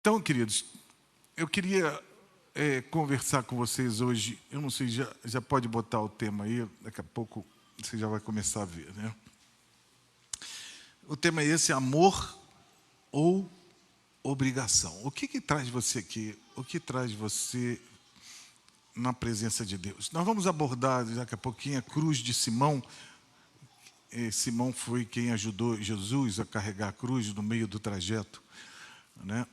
Então, queridos, eu queria conversar com vocês hoje. Eu não sei, já pode botar o tema aí, daqui a pouco você já vai começar a ver, né? O tema é esse: amor ou obrigação. O que traz você aqui? O que traz você na presença de Deus? Nós vamos abordar daqui a pouquinho a cruz de Simão. Simão foi quem ajudou Jesus a carregar a cruz no meio do trajeto, né?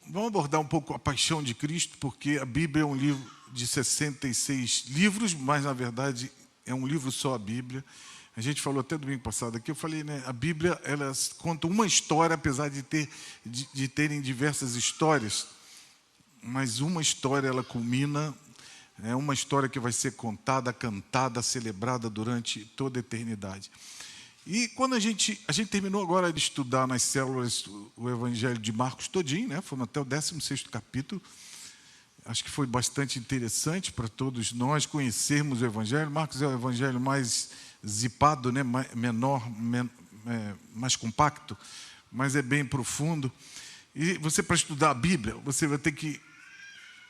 Vamos abordar um pouco a paixão de Cristo, porque a Bíblia é um livro de 66 livros, mas na verdade é um livro só, a Bíblia. A gente falou até domingo passado aqui, eu falei, né? A Bíblia, ela conta uma história, apesar de terem diversas histórias, mas uma história ela culmina, é uma história que vai ser contada, cantada, celebrada durante toda a eternidade. E quando a gente terminou agora de estudar nas células o Evangelho de Marcos todinho, né? Fomos até o 16º capítulo. Acho que foi bastante interessante para todos nós conhecermos o Evangelho. Marcos é o Evangelho mais zipado, né? Menor, mais compacto, mas é bem profundo. E você, para estudar a Bíblia, você vai ter que...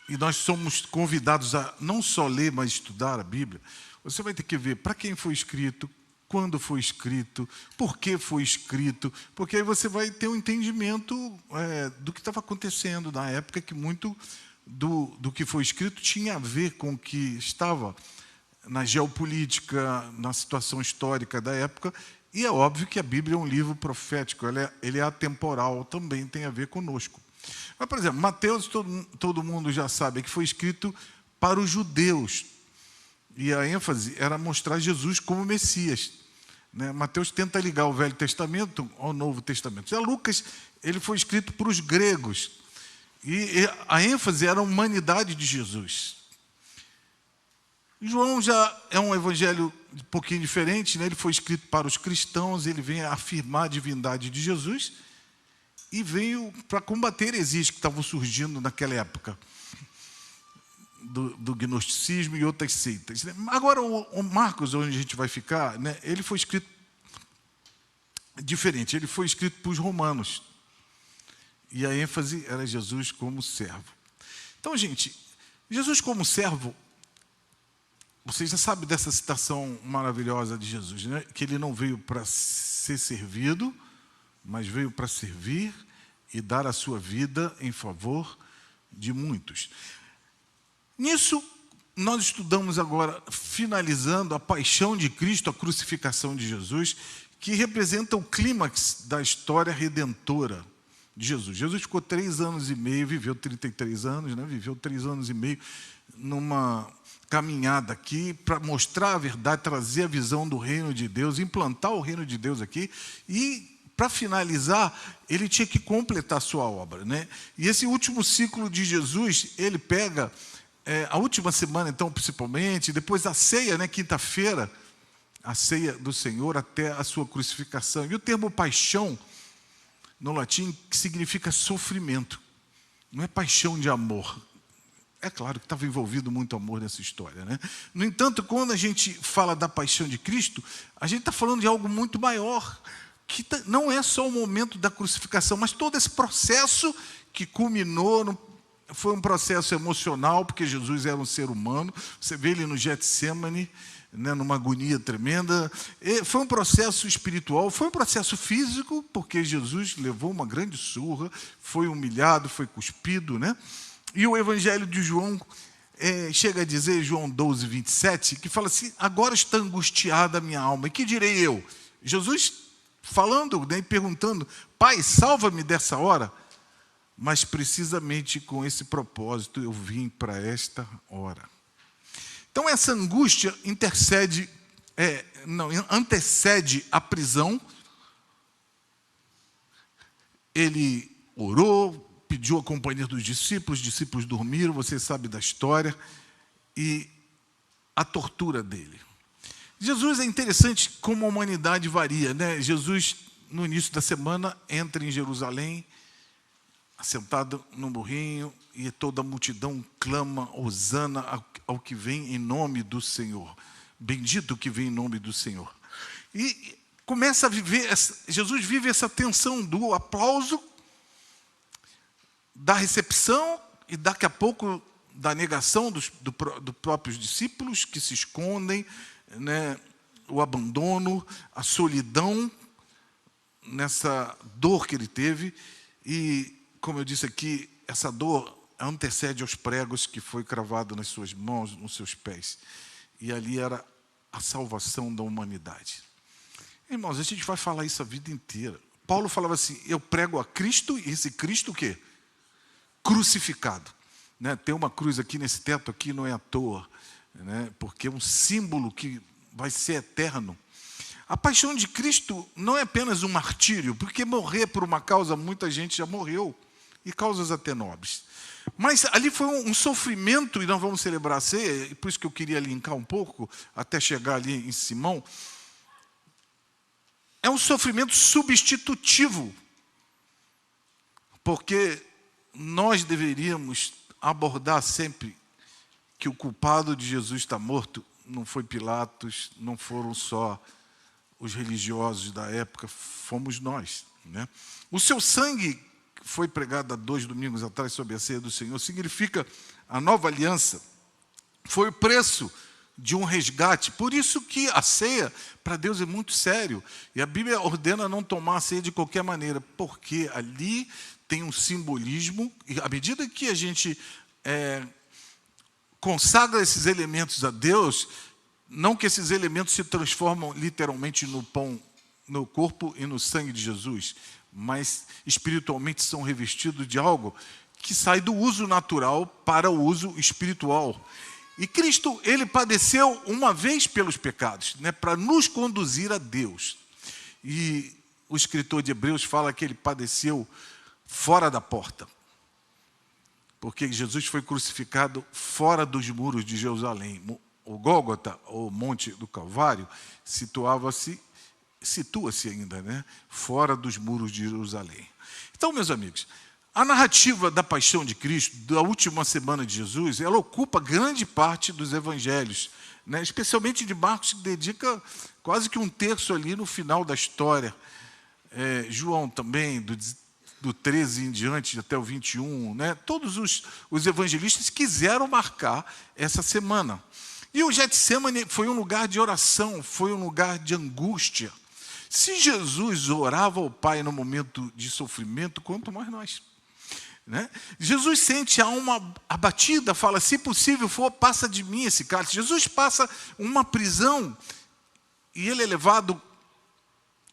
E nós somos convidados a não só ler, mas estudar a Bíblia. Você vai ter que ver para quem foi escrito, quando foi escrito, por que foi escrito, porque aí você vai ter um entendimento do que estava acontecendo na época, que muito do que foi escrito tinha a ver com o que estava na geopolítica, na situação histórica da época. E é óbvio que a Bíblia é um livro profético, ele é atemporal, também tem a ver conosco. Mas, por exemplo, Mateus, todo mundo já sabe que foi escrito para os judeus, e a ênfase era mostrar Jesus como Messias, né? Mateus tenta ligar o Velho Testamento ao Novo Testamento. Já Lucas, ele foi escrito para os gregos, e a ênfase era a humanidade de Jesus. João já é um evangelho um pouquinho diferente, né? Ele foi escrito para os cristãos, ele vem afirmar a divindade de Jesus e veio para combater heresias que estavam surgindo naquela época, do gnosticismo e outras seitas. Agora, o Marcos, onde a gente vai ficar, né, ele foi escrito diferente, ele foi escrito para os romanos, e a ênfase era Jesus como servo. Então, gente, Jesus como servo, vocês já sabem dessa citação maravilhosa de Jesus, né? Que ele não veio para ser servido, mas veio para servir e dar a sua vida em favor de muitos. Nisso, nós estudamos agora, finalizando, a paixão de Cristo, a crucificação de Jesus, que representa o clímax da história redentora de Jesus. Jesus ficou 3 anos e meio, viveu 33 anos, né? Viveu 3 anos e meio numa caminhada aqui para mostrar a verdade, trazer a visão do reino de Deus, implantar o reino de Deus aqui, e para finalizar, ele tinha que completar a sua obra, né? E esse último ciclo de Jesus, ele pega a última semana, então, principalmente, depois da ceia, né, quinta-feira, a ceia do Senhor até a sua crucificação. E o termo paixão, no latim, que significa sofrimento. Não é paixão de amor. É claro que estava envolvido muito amor nessa história, né? No entanto, quando a gente fala da paixão de Cristo, a gente está falando de algo muito maior, que não é só o momento da crucificação, mas todo esse processo que culminou foi um processo emocional, porque Jesus era um ser humano. Você vê ele no Getsemane, né, numa agonia tremenda. Foi um processo espiritual, foi um processo físico, porque Jesus levou uma grande surra, foi humilhado, foi cuspido, né? E o Evangelho de João chega a dizer, João 12, 27, que fala assim: agora está angustiada a minha alma, e que direi eu? Jesus falando, né, e perguntando: Pai, salva-me dessa hora. Mas precisamente com esse propósito eu vim para esta hora. Então essa angústia antecede a prisão. Ele orou, pediu a companhia dos discípulos, os discípulos dormiram, você sabe da história, e a tortura dele. Jesus, é interessante como a humanidade varia, né? Jesus, no início da semana, entra em Jerusalém, sentado no burrinho, e toda a multidão clama: hosana ao que vem em nome do Senhor. Bendito que vem em nome do Senhor. E começa a viver, Jesus vive essa tensão do aplauso da recepção e daqui a pouco da negação dos próprios discípulos que se escondem, né? O abandono, a solidão, nessa dor que ele teve. E, como eu disse aqui, essa dor antecede aos pregos que foi cravado nas suas mãos, nos seus pés. E ali era a salvação da humanidade. Irmãos, a gente vai falar isso a vida inteira. Paulo falava assim, eu prego a Cristo, e esse Cristo o quê? Crucificado. Né? Tem uma cruz aqui nesse teto aqui, não é à toa, né? Porque é um símbolo que vai ser eterno. A paixão de Cristo não é apenas um martírio, porque morrer por uma causa, muita gente já morreu, e causas até nobres. Mas ali foi um sofrimento, e nós vamos celebrar a ceia, e por isso que eu queria linkar um pouco, até chegar ali em Simão. É um sofrimento substitutivo, porque nós deveríamos abordar sempre que o culpado de Jesus estar morto não foi Pilatos, não foram só os religiosos da época, fomos nós, né? O seu sangue, que foi pregado há 2 domingos atrás sobre a ceia do Senhor, significa a nova aliança, foi o preço de um resgate. Por isso que a ceia, para Deus, é muito sério. E a Bíblia ordena não tomar a ceia de qualquer maneira, porque ali tem um simbolismo, e à medida que a gente consagra esses elementos a Deus, não que esses elementos se transformam literalmente no pão, no corpo e no sangue de Jesus, mas espiritualmente são revestidos de algo que sai do uso natural para o uso espiritual. E Cristo, ele padeceu uma vez pelos pecados, né, para nos conduzir a Deus. E o escritor de Hebreus fala que ele padeceu fora da porta, porque Jesus foi crucificado fora dos muros de Jerusalém. O Gólgota, o Monte do Calvário, situa-se ainda, né, fora dos muros de Jerusalém. Então, meus amigos, a narrativa da paixão de Cristo, da última semana de Jesus, ela ocupa grande parte dos evangelhos, né, especialmente de Marcos, que dedica quase que 1/3 ali no final da história. João também, do 13 em diante até o 21, né? Todos os evangelistas quiseram marcar essa semana. E o Getsêmani foi um lugar de oração, foi um lugar de angústia. Se Jesus orava ao Pai no momento de sofrimento, quanto mais nós, né? Jesus sente a alma abatida, fala, se possível for, passa de mim esse cálice. Jesus passa uma prisão, e ele é levado,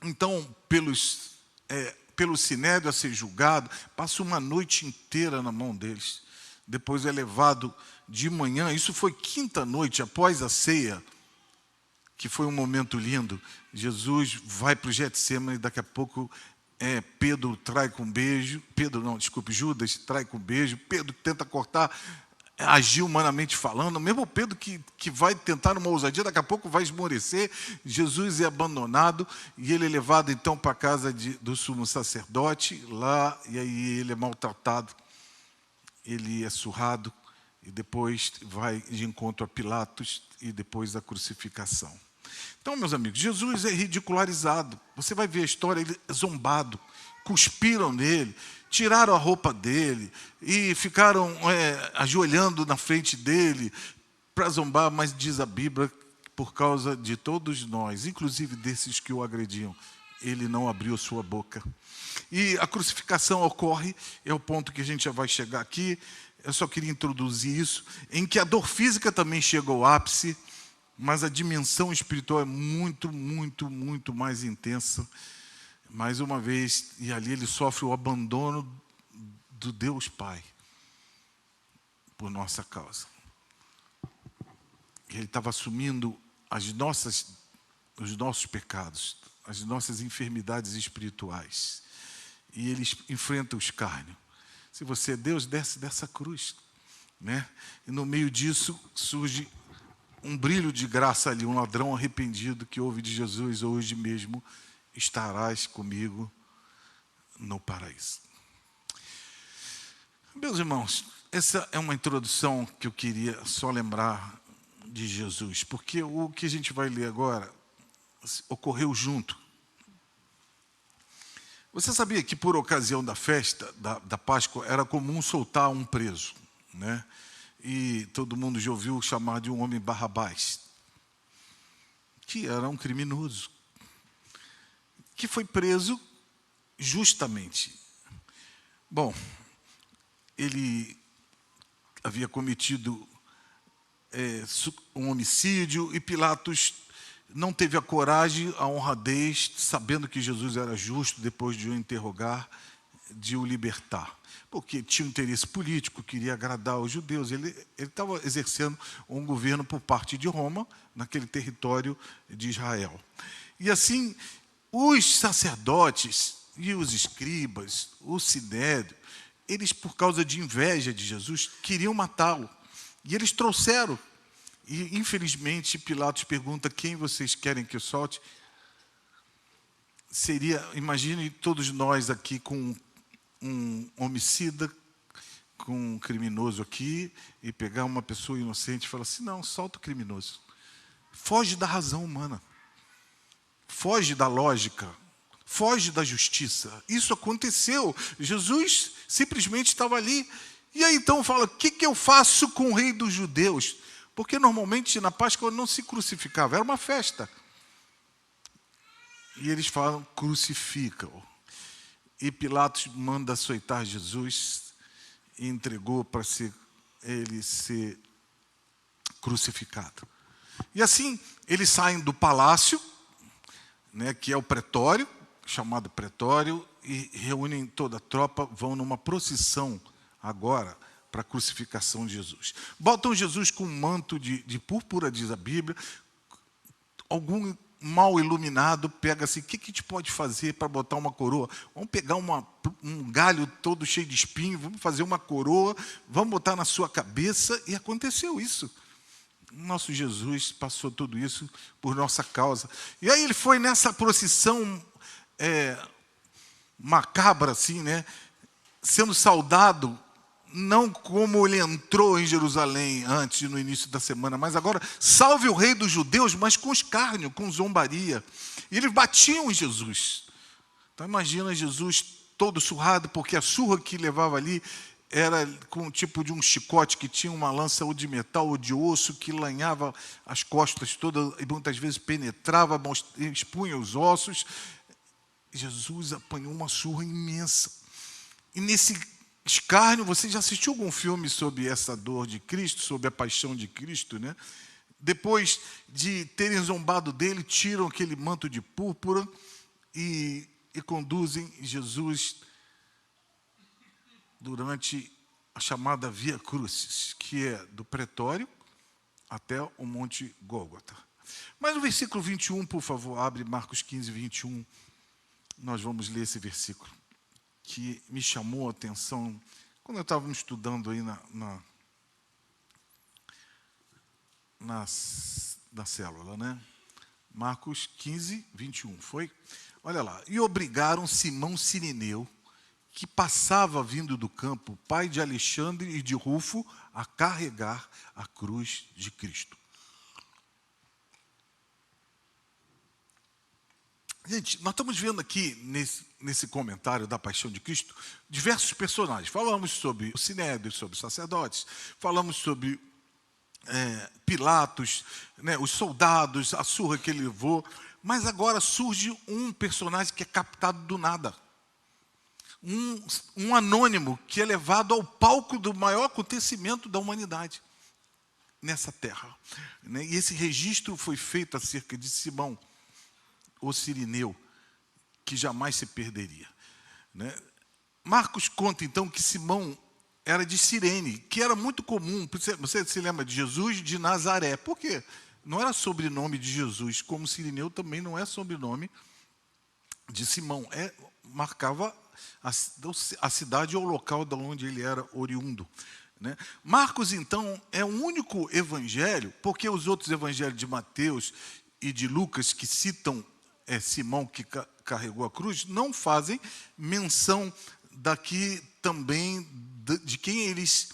então, pelo sinédrio a ser julgado, passa uma noite inteira na mão deles. Depois é levado de manhã, isso foi quinta noite, após a ceia, que foi um momento lindo. Jesus vai para o Getsêmani, e daqui a pouco Pedro trai com beijo, Judas trai com beijo, Pedro tenta cortar, agir humanamente falando, mesmo Pedro que vai tentar uma ousadia, daqui a pouco vai esmorecer. Jesus é abandonado, e ele é levado então para a casa do sumo sacerdote, lá, e aí ele é maltratado, ele é surrado, e depois vai de encontro a Pilatos, e depois a crucificação. Então, meus amigos, Jesus é ridicularizado. Você vai ver a história, ele é zombado, cuspiram nele, tiraram a roupa dele e ficaram ajoelhando na frente dele para zombar, mas diz a Bíblia, por causa de todos nós, inclusive desses que o agrediam, ele não abriu sua boca. E a crucificação ocorre, é o ponto que a gente já vai chegar aqui. Eu só queria introduzir isso, em que a dor física também chega ao ápice, mas a dimensão espiritual é muito, muito, muito mais intensa. Mais uma vez, e ali ele sofre o abandono do Deus Pai, por nossa causa. Ele estava assumindo os nossos pecados, as nossas enfermidades espirituais. E ele enfrenta o escárnio. Se você é Deus, desce dessa cruz, né? E no meio disso surge um brilho de graça ali, um ladrão arrependido que ouve de Jesus, hoje mesmo estarás comigo no paraíso. Meus irmãos, essa é uma introdução que eu queria só lembrar de Jesus, porque o que a gente vai ler agora ocorreu junto. Você sabia que por ocasião da festa da Páscoa era comum soltar um preso, né? E todo mundo já ouviu chamar de um homem Barrabás, que era um criminoso, que foi preso justamente. Bom, ele havia cometido um homicídio e Pilatos não teve a coragem, a honradez, sabendo que Jesus era justo, depois de o interrogar, de o libertar. Porque tinha um interesse político, queria agradar os judeus. Ele estava exercendo um governo por parte de Roma, naquele território de Israel. E assim, os sacerdotes e os escribas, o sinédrio, eles, por causa de inveja de Jesus, queriam matá-lo. E eles trouxeram. E, infelizmente, Pilatos pergunta: quem vocês querem que eu solte? Imagine todos nós aqui com um homicida, com um criminoso aqui, e pegar uma pessoa inocente e falar assim: não, solta o criminoso. Foge da razão humana. Foge da lógica. Foge da justiça. Isso aconteceu. Jesus simplesmente estava ali. E aí então fala: o que eu faço com o rei dos judeus? Porque normalmente na Páscoa não se crucificava, era uma festa. E eles falam: crucifica-o. E Pilatos manda açoitar Jesus e entregou para ele ser crucificado. E assim, eles saem do palácio, né, que é o pretório, chamado pretório, e reúnem toda a tropa, vão numa procissão agora para a crucificação de Jesus. Botam Jesus com um manto de púrpura, diz a Bíblia. Algum mal iluminado pega assim: o que a gente pode fazer para botar uma coroa? Vamos pegar um galho todo cheio de espinho, vamos fazer uma coroa, vamos botar na sua cabeça. E aconteceu isso. Nosso Jesus passou tudo isso por nossa causa. E aí ele foi nessa procissão macabra, assim, né? Sendo saudado, não como ele entrou em Jerusalém antes, no início da semana, mas agora: salve o rei dos judeus, mas com escárnio, com zombaria. E eles batiam em Jesus. Então imagina Jesus todo surrado, porque a surra que levava ali era com um tipo de um chicote que tinha uma lança ou de metal ou de osso, que lanhava as costas todas e muitas vezes penetrava, expunha os ossos. Jesus apanhou uma surra imensa. E nesse escárnio, você já assistiu algum filme sobre essa dor de Cristo, sobre a paixão de Cristo, né? Depois de terem zombado dele, tiram aquele manto de púrpura e conduzem Jesus durante a chamada Via Crucis, que é do pretório até o Monte Gólgota. Mas no versículo 21, por favor, abre Marcos 15, 21. Nós vamos ler esse versículo, que me chamou a atenção quando eu estava estudando aí na célula, né? Marcos 15, 21, foi? Olha lá. E obrigaram Simão Cirineu, que passava vindo do campo, pai de Alexandre e de Rufo, a carregar a cruz de Cristo. Gente, nós estamos vendo aqui, nesse comentário da paixão de Cristo, diversos personagens. Falamos sobre o sinédrio, sobre os sacerdotes, falamos sobre Pilatos, né, os soldados, a surra que ele levou. Mas agora surge um personagem que é captado do nada. Um anônimo que é levado ao palco do maior acontecimento da humanidade nessa terra. Né? E esse registro foi feito acerca de Simão, o Cirineu, que jamais se perderia. Né? Marcos conta, então, que Simão era de Cirene, que era muito comum. Você se lembra de Jesus de Nazaré. Por quê? Não era sobrenome de Jesus, como Cirineu também não é sobrenome de Simão. Marcava a cidade ou o local de onde ele era oriundo. Né? Marcos, então, é o único evangelho, porque os outros evangelhos de Mateus e de Lucas, que citam Simão que carregou a cruz, não fazem menção daqui também de quem eles,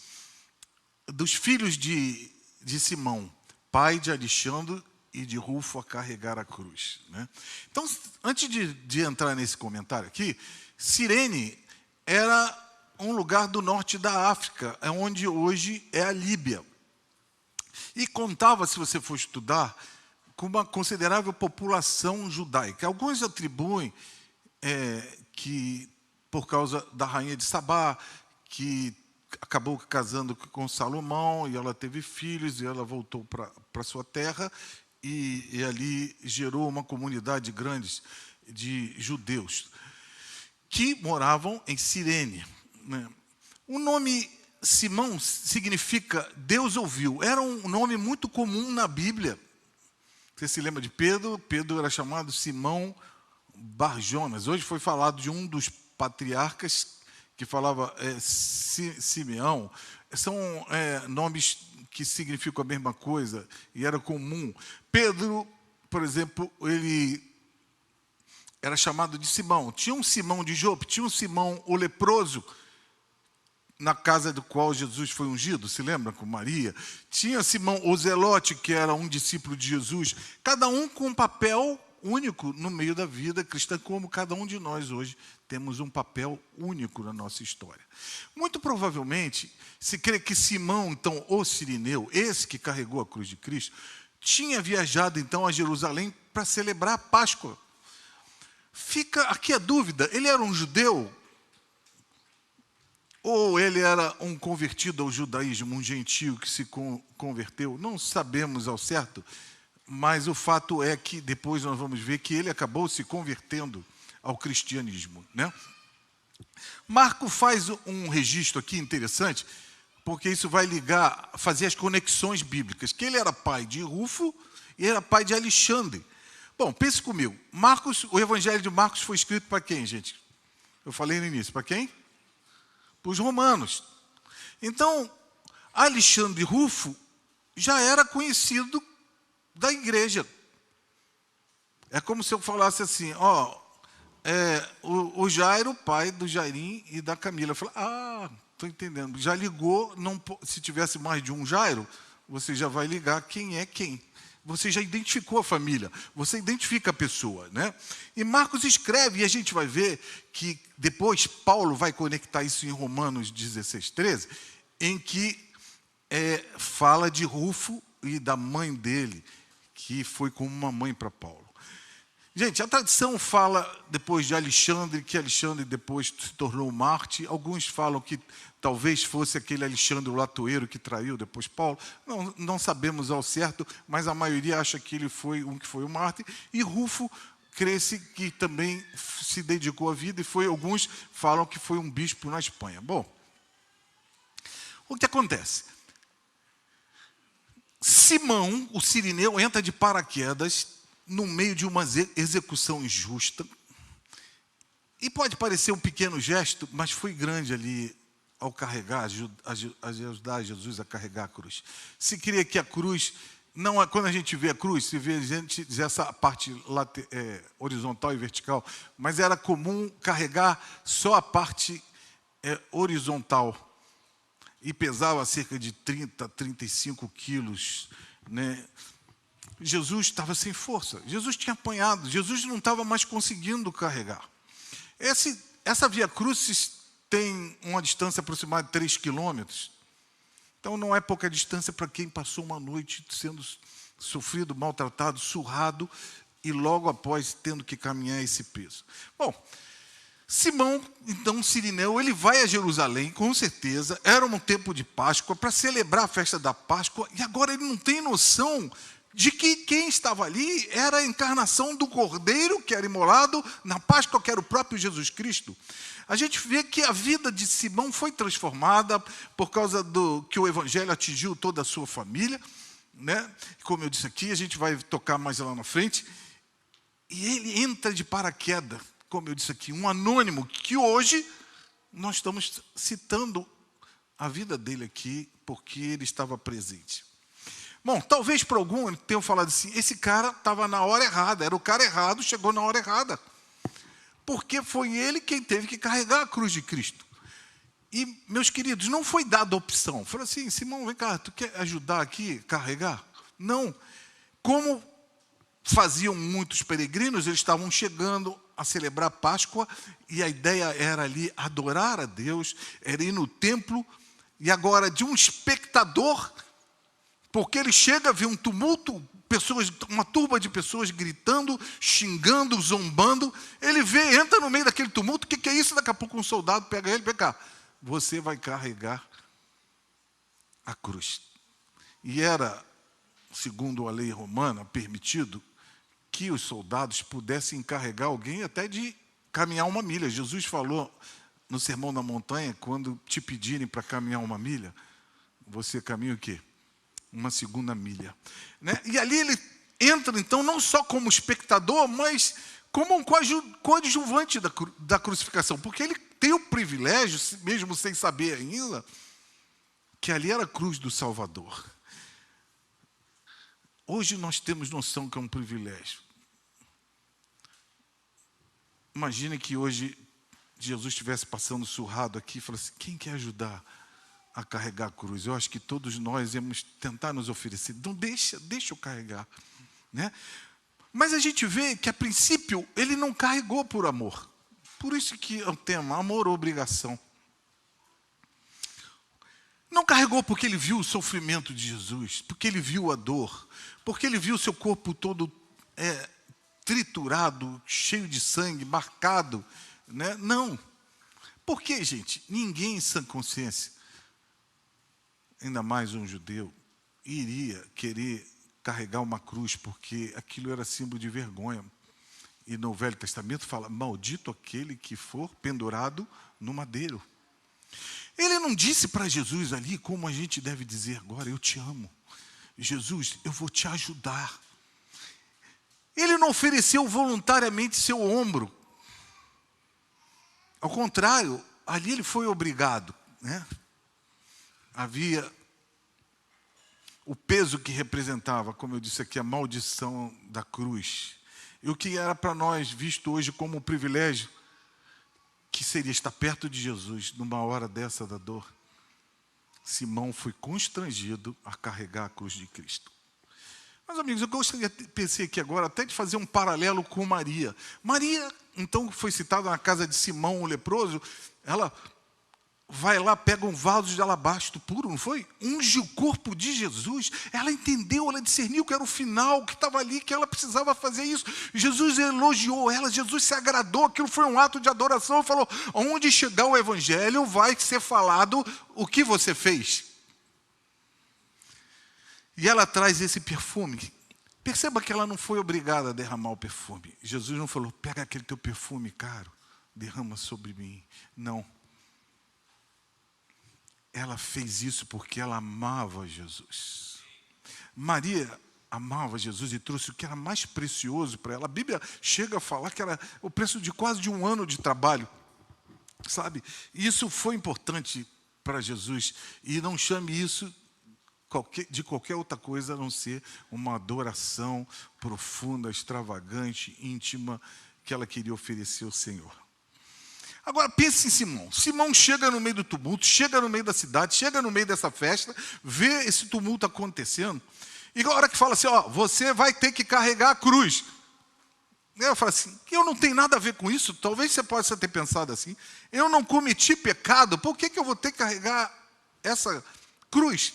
dos filhos de Simão, pai de Alexandre e de Rufo, a carregar a cruz. Né? Então, antes de entrar nesse comentário aqui, Cirene era um lugar do norte da África, é onde hoje é a Líbia. E contava, se você for estudar, com uma considerável população judaica. Alguns atribuem que, por causa da rainha de Sabá, que acabou casando com Salomão, e ela teve filhos, e ela voltou para sua terra, e ali gerou uma comunidade grande de judeus, que moravam em Cirene, né? O nome Simão significa Deus ouviu. Era um nome muito comum na Bíblia. Você se lembra de Pedro? Pedro era chamado Simão Bar-Jonas. Hoje foi falado de um dos patriarcas que falava Simeão. São nomes que significam a mesma coisa e era comum. Pedro, por exemplo, ele era chamado de Simão. Tinha um Simão de Jope, tinha um Simão o leproso, na casa do qual Jesus foi ungido, se lembra, com Maria. Tinha Simão o Zelote, que era um discípulo de Jesus, cada um com um papel único no meio da vida cristã, como cada um de nós hoje temos um papel único na nossa história. Muito provavelmente, se crê que Simão, então, o Cirineu, esse que carregou a cruz de Cristo, tinha viajado, então, a Jerusalém para celebrar a Páscoa. Fica aqui a dúvida, ele era um judeu? Ou ele era um convertido ao judaísmo, um gentio que se converteu? Não sabemos ao certo, mas o fato é que depois nós vamos ver que ele acabou se convertendo ao cristianismo, né? Marco faz um registro aqui interessante, porque isso vai fazer as conexões bíblicas, que ele era pai de Rufo e era pai de Alexandre. Bom, pense comigo, o Evangelho de Marcos foi escrito para quem, gente? Eu falei no início, para quem? Para os romanos. Então, Alexandre Rufo já era conhecido da igreja. É como se eu falasse assim, o Jairo, pai do Jairim e da Camila. Eu falei, estou entendendo. Já ligou, se tivesse mais de um Jairo, você já vai ligar quem é quem. Você já identificou a família, você identifica a pessoa, né? E Marcos escreve, e a gente vai ver que depois Paulo vai conectar isso em Romanos 16, 13, em que fala de Rufo e da mãe dele, que foi como uma mãe para Paulo. Gente, a tradição fala depois de Alexandre, que Alexandre depois se tornou Marte. Alguns falam que talvez fosse aquele Alexandre o latoeiro que traiu depois Paulo. Não sabemos ao certo, mas a maioria acha que ele foi um que foi o Marte. E Rufo cresce que também se dedicou à vida e alguns falam que foi um bispo na Espanha. Bom, o que acontece? Simão, o Cirineu, entra de paraquedas no meio de uma execução injusta. E pode parecer um pequeno gesto, mas foi grande ali ao carregar, ajudar Jesus a carregar a cruz. Se cria que a cruz, quando a gente vê a cruz, se vê a gente dizer essa parte horizontal e vertical, mas era comum carregar só a parte horizontal. E pesava cerca de 30, 35 quilos, né? Jesus estava sem força, Jesus tinha apanhado, Jesus não estava mais conseguindo carregar. Essa Via Crucis tem uma distância aproximada de 3 quilômetros, então não é pouca distância para quem passou uma noite sendo sofrido, maltratado, surrado, e logo após tendo que caminhar esse peso. Bom, Simão, então Cirineu, ele vai a Jerusalém, com certeza, era um tempo de Páscoa, para celebrar a festa da Páscoa, e agora ele não tem noção de que quem estava ali era a encarnação do Cordeiro que era imolado na Páscoa, que era o próprio Jesus Cristo. A gente vê que a vida de Simão foi transformada por causa que o Evangelho atingiu toda a sua família, né? Como eu disse aqui, a gente vai tocar mais lá na frente. E ele entra de paraquedas, como eu disse aqui, um anônimo, que hoje nós estamos citando a vida dele aqui, porque ele estava presente. Bom, talvez para algum tenham falado assim, esse cara estava na hora errada, era o cara errado, chegou na hora errada. Porque foi ele quem teve que carregar a cruz de Cristo. E, meus queridos, não foi dada a opção. Falou assim, Simão, vem cá, tu quer ajudar aqui a carregar? Não. Como faziam muitos peregrinos, eles estavam chegando a celebrar a Páscoa, e a ideia era ali adorar a Deus, era ir no templo, e agora de um espectador, porque ele chega, vê um tumulto, uma turba de pessoas gritando, xingando, zombando, ele vê, entra no meio daquele tumulto, o que é isso? Daqui a pouco um soldado pega ele, vem cá, você vai carregar a cruz. E era, segundo a lei romana, permitido que os soldados pudessem encarregar alguém até de caminhar uma milha. Jesus falou no Sermão da Montanha, quando te pedirem para caminhar uma milha, você caminha o quê? Uma segunda milha. Né? E ali ele entra, então, não só como espectador, mas como um coadjuvante da crucificação, porque ele tem o privilégio, mesmo sem saber ainda, que ali era a cruz do Salvador. Hoje nós temos noção que é um privilégio. Imagine que hoje Jesus estivesse passando surrado aqui e falasse, quem quer ajudar a carregar a cruz? Eu acho que todos nós íamos tentar nos oferecer. Então deixa eu carregar. Né? Mas a gente vê que a princípio ele não carregou por amor. Por isso que é o tema, amor ou obrigação. Não carregou porque ele viu o sofrimento de Jesus, porque ele viu a dor, porque ele viu o seu corpo todo triturado, cheio de sangue, marcado. Né? Não. Por que, gente? Ninguém em sã consciência, ainda mais um judeu, iria querer carregar uma cruz, porque aquilo era símbolo de vergonha. E no Velho Testamento fala, maldito aquele que for pendurado no madeiro. Ele não disse para Jesus ali, como a gente deve dizer agora, eu te amo. Jesus, eu vou te ajudar. Ele não ofereceu voluntariamente seu ombro. Ao contrário, ali ele foi obrigado. Né? Havia o peso que representava, como eu disse aqui, a maldição da cruz. E o que era para nós visto hoje como um privilégio, que seria estar perto de Jesus numa hora dessa da dor. Simão foi constrangido a carregar a cruz de Cristo. Mas, amigos, eu pensei aqui agora até de fazer um paralelo com Maria. Maria, então, foi citada na casa de Simão, o leproso, ela vai lá, pega um vaso de alabastro puro, não foi? Unge o corpo de Jesus. Ela entendeu, ela discerniu que era o final, que estava ali, que ela precisava fazer isso. Jesus elogiou ela, Jesus se agradou, aquilo foi um ato de adoração. Falou, onde chegar o evangelho vai ser falado o que você fez. E ela traz esse perfume. Perceba que ela não foi obrigada a derramar o perfume. Jesus não falou, pega aquele teu perfume caro, derrama sobre mim. Não. Ela fez isso porque ela amava Jesus. Maria amava Jesus e trouxe o que era mais precioso para ela. A Bíblia chega a falar que era o preço de quase um ano de trabalho. Sabe? E isso foi importante para Jesus. E não chame isso de qualquer outra coisa a não ser uma adoração profunda, extravagante, íntima, que ela queria oferecer ao Senhor. Agora pense em Simão. Simão chega no meio do tumulto, chega no meio da cidade, chega no meio dessa festa, vê esse tumulto acontecendo, e a hora que fala assim, você vai ter que carregar a cruz. Eu falo assim, eu não tenho nada a ver com isso, talvez você possa ter pensado assim, eu não cometi pecado, por que eu vou ter que carregar essa cruz?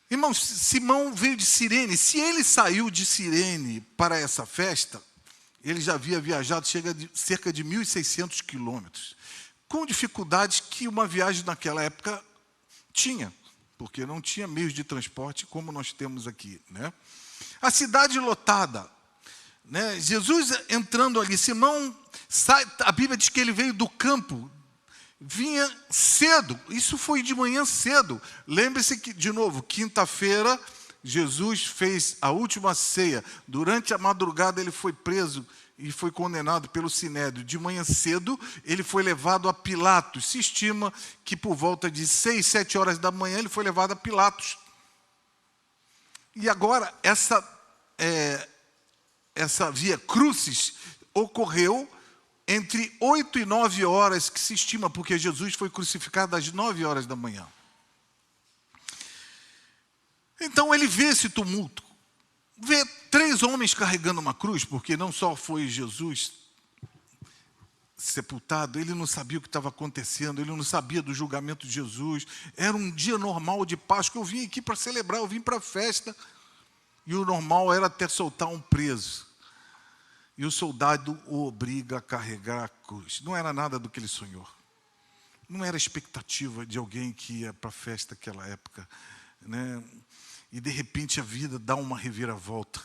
Irmãos, Simão veio de Cirene. Se ele saiu de Cirene para essa festa, ele já havia viajado cerca de 1.600 quilômetros, com dificuldades que uma viagem naquela época tinha, porque não tinha meios de transporte como nós temos aqui. Né? A cidade lotada. Né? Jesus entrando ali, Simão sai, a Bíblia diz que ele veio do campo, vinha cedo, isso foi de manhã cedo. Lembre-se que, de novo, quinta-feira, Jesus fez a última ceia. Durante a madrugada ele foi preso e foi condenado pelo Sinédrio. De manhã cedo ele foi levado a Pilatos. Se estima que por volta de 6, 7 horas da manhã ele foi levado a Pilatos. E agora essa via crucis ocorreu entre 8 e 9 horas, que se estima, porque Jesus foi crucificado às 9 horas da manhã. Então ele vê esse tumulto, vê 3 homens carregando uma cruz, porque não só foi Jesus sepultado, ele não sabia o que estava acontecendo, ele não sabia do julgamento de Jesus. Era um dia normal de Páscoa. Eu vim aqui para celebrar, eu vim para a festa. E o normal era até soltar um preso. E o soldado o obriga a carregar a cruz. Não era nada do que ele sonhou. Não era expectativa de alguém que ia para a festa naquela época, né? E de repente a vida dá uma reviravolta.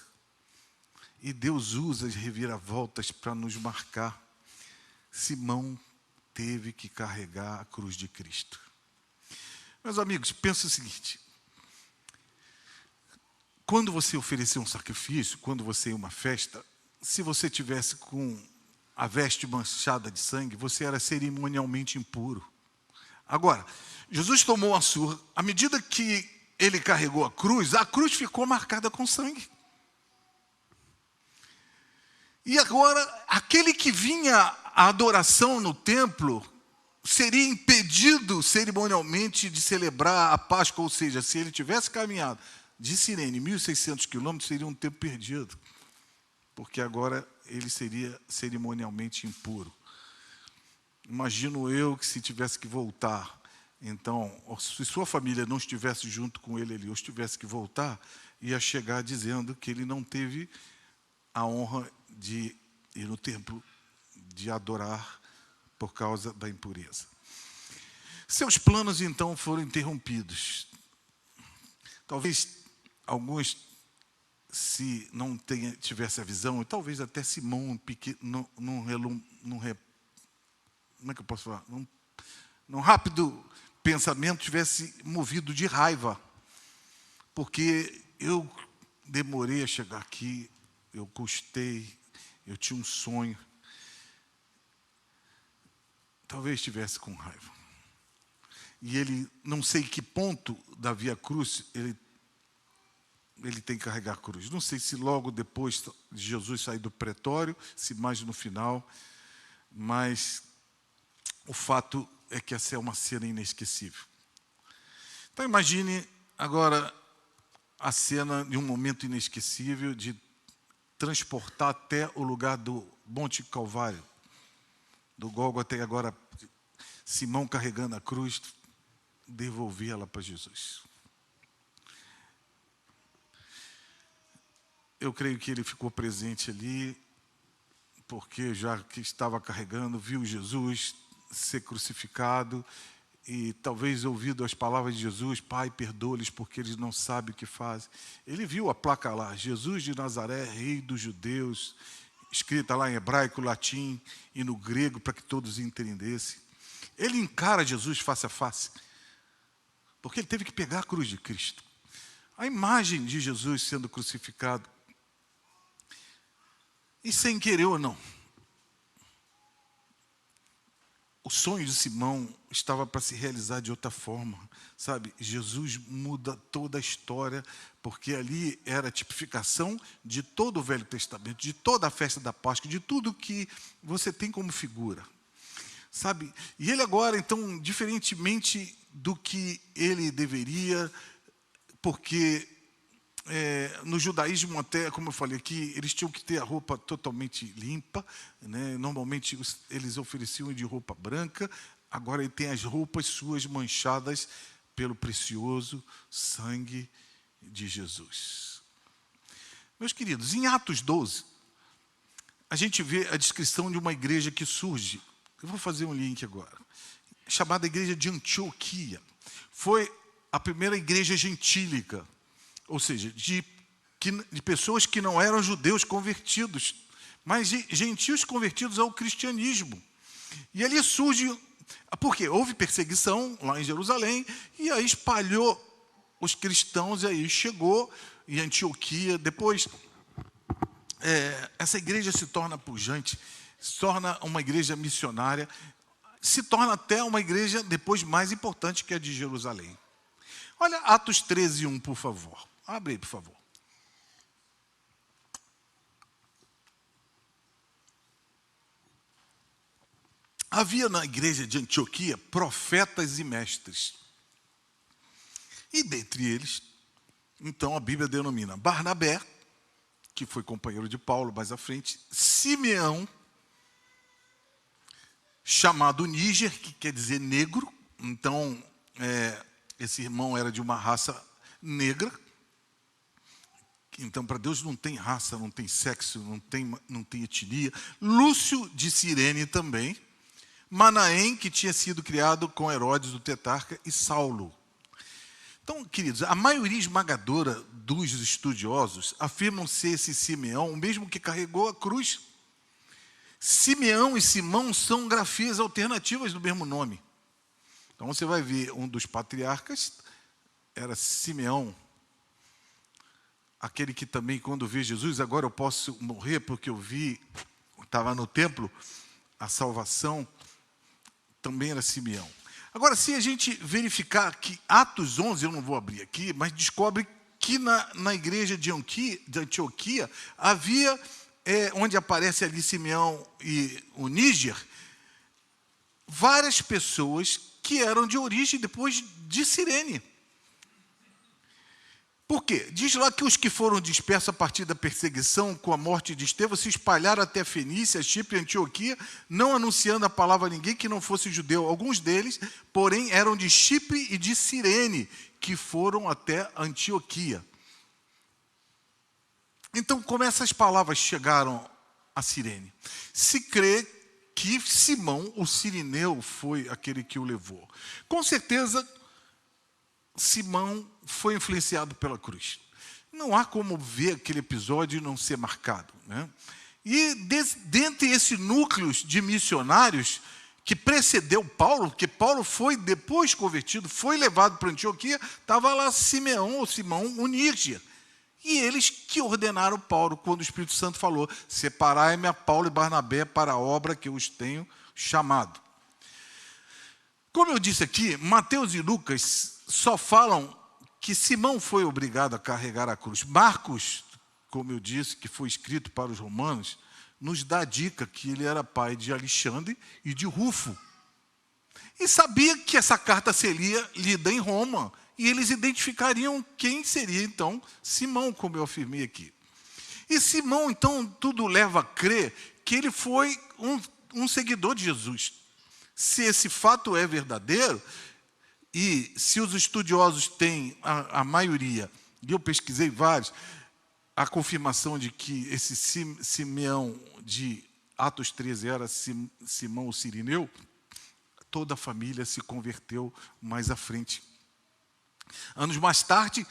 E Deus usa as reviravoltas para nos marcar. Simão teve que carregar a cruz de Cristo. Meus amigos, pensa o seguinte: quando você oferecer um sacrifício, quando você ia a uma festa, se você tivesse com a veste manchada de sangue, você era cerimonialmente impuro. Agora, Jesus tomou a surra. À medida que ele carregou a cruz ficou marcada com sangue. E agora, aquele que vinha à adoração no templo seria impedido cerimonialmente de celebrar a Páscoa, ou seja, se ele tivesse caminhado de Cirene 1.600 quilômetros, seria um tempo perdido, porque agora ele seria cerimonialmente impuro. Imagino eu que se tivesse que voltar, então, se sua família não estivesse junto com ele ali, ou estivesse que voltar, ia chegar dizendo que ele não teve a honra de ir no templo, de adorar por causa da impureza. Seus planos, então, foram interrompidos. Talvez alguns, se não tivesse a visão, e talvez até Simão, como é que eu posso falar? Num rápido pensamento, tivesse movido de raiva, porque eu demorei a chegar aqui, eu custei, eu tinha um sonho. Talvez estivesse com raiva. E ele, não sei que ponto da Via Cruz, ele tem que carregar a cruz. Não sei se logo depois de Jesus sair do pretório, se mais no final, mas o fato é que essa é uma cena inesquecível. Então imagine agora a cena de um momento inesquecível de transportar até o lugar do Monte Calvário, do Gólgota, até agora Simão carregando a cruz, devolvê-la para Jesus. Eu creio que ele ficou presente ali, porque já que estava carregando, viu Jesus ser crucificado e talvez ouvido as palavras de Jesus: Pai, perdoa-lhes porque eles não sabem o que fazem. Ele viu a placa lá: Jesus de Nazaré, Rei dos Judeus, escrita lá em hebraico, latim e no grego, para que todos entendessem. Ele encara Jesus face a face, porque ele teve que pegar a cruz de Cristo. A imagem de Jesus sendo crucificado, e sem querer ou não, o sonho de Simão estava para se realizar de outra forma, sabe? Jesus muda toda a história, porque ali era a tipificação de todo o Velho Testamento, de toda a festa da Páscoa, de tudo que você tem como figura, sabe? E ele agora, então, diferentemente do que ele deveria, porque no judaísmo, até, como eu falei aqui, eles tinham que ter a roupa totalmente limpa, né? Normalmente eles ofereciam de roupa branca. Agora ele tem as roupas suas manchadas pelo precioso sangue de Jesus. Meus queridos, em Atos 12, a gente vê a descrição de uma igreja que surge. Eu vou fazer um link agora. Chamada Igreja de Antioquia. Foi a primeira igreja gentílica, ou seja, de pessoas que não eram judeus convertidos, mas de gentios convertidos ao cristianismo. E ali surge, porque houve perseguição lá em Jerusalém, e aí espalhou os cristãos, e aí chegou em Antioquia. Depois, essa igreja se torna pujante, se torna uma igreja missionária, se torna até uma igreja depois mais importante que a de Jerusalém. Olha Atos 13:1, por favor. Abre aí, por favor. Havia na igreja de Antioquia profetas e mestres. E dentre eles, então a Bíblia denomina Barnabé, que foi companheiro de Paulo mais à frente, Simeão, chamado Níger, que quer dizer negro. Então, esse irmão era de uma raça negra. Então, para Deus não tem raça, não tem sexo, não tem etnia. Lúcio de Cirene também. Manaém, que tinha sido criado com Herodes, o tetrarca, e Saulo. Então, queridos, a maioria esmagadora dos estudiosos afirmam ser esse Simeão o mesmo que carregou a cruz. Simeão e Simão são grafias alternativas do mesmo nome. Então você vai ver, um dos patriarcas era Simeão, aquele que também, quando vê Jesus, agora eu posso morrer porque eu vi, estava no templo, a salvação, também era Simeão. Agora, se a gente verificar que Atos 11, eu não vou abrir aqui, mas descobre que na igreja de Antioquia havia, onde aparece ali Simeão e o Níger, várias pessoas que eram de origem depois de Cirene. Por quê? Diz lá que os que foram dispersos a partir da perseguição com a morte de Estevão se espalharam até Fenícia, Chipre e Antioquia, não anunciando a palavra a ninguém que não fosse judeu. Alguns deles, porém, eram de Chipre e de Cirene, que foram até Antioquia. Então, como essas palavras chegaram a Cirene? Se crê que Simão, o Cirineu, foi aquele que o levou. Com certeza, Simão foi influenciado pela cruz. Não há como ver aquele episódio e não ser marcado, né? E dentre esses núcleos de missionários que precedeu Paulo, porque Paulo foi depois convertido, foi levado para Antioquia, estava lá Simeão ou Simão, o Níger. E eles que ordenaram Paulo, quando o Espírito Santo falou: separai-me a Paulo e Barnabé para a obra que eu os tenho chamado. Como eu disse aqui, Mateus e Lucas só falam que Simão foi obrigado a carregar a cruz. Marcos, como eu disse, que foi escrito para os romanos, nos dá a dica que ele era pai de Alexandre e de Rufo. E sabia que essa carta seria lida em Roma, e eles identificariam quem seria, então, Simão, como eu afirmei aqui. E Simão, então, tudo leva a crer que ele foi um seguidor de Jesus. Se esse fato é verdadeiro, e se os estudiosos têm, a maioria, e eu pesquisei vários, a confirmação de que esse Simeão de Atos 13 era Simão o Cirineu, toda a família se converteu mais à frente. Anos mais tarde,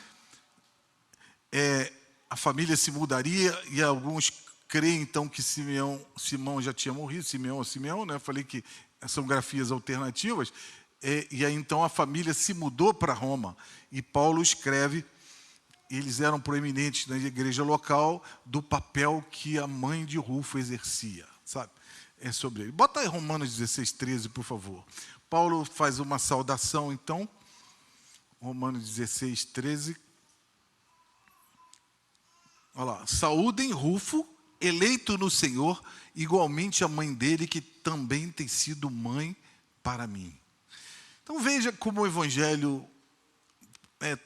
a família se mudaria e alguns creem então que Simão já tinha morrido, Simeão, né? Eu falei que são grafias alternativas. E aí então a família se mudou para Roma. E Paulo escreve, eles eram proeminentes na igreja local, do papel que a mãe de Rufo exercia, sabe? É sobre ele. Bota aí Romanos 16, 13, por favor. Paulo faz uma saudação, então. Romanos 16, 13. Olha lá. Saúdem Rufo, eleito no Senhor, igualmente a mãe dele, que também tem sido mãe para mim. Então veja como o Evangelho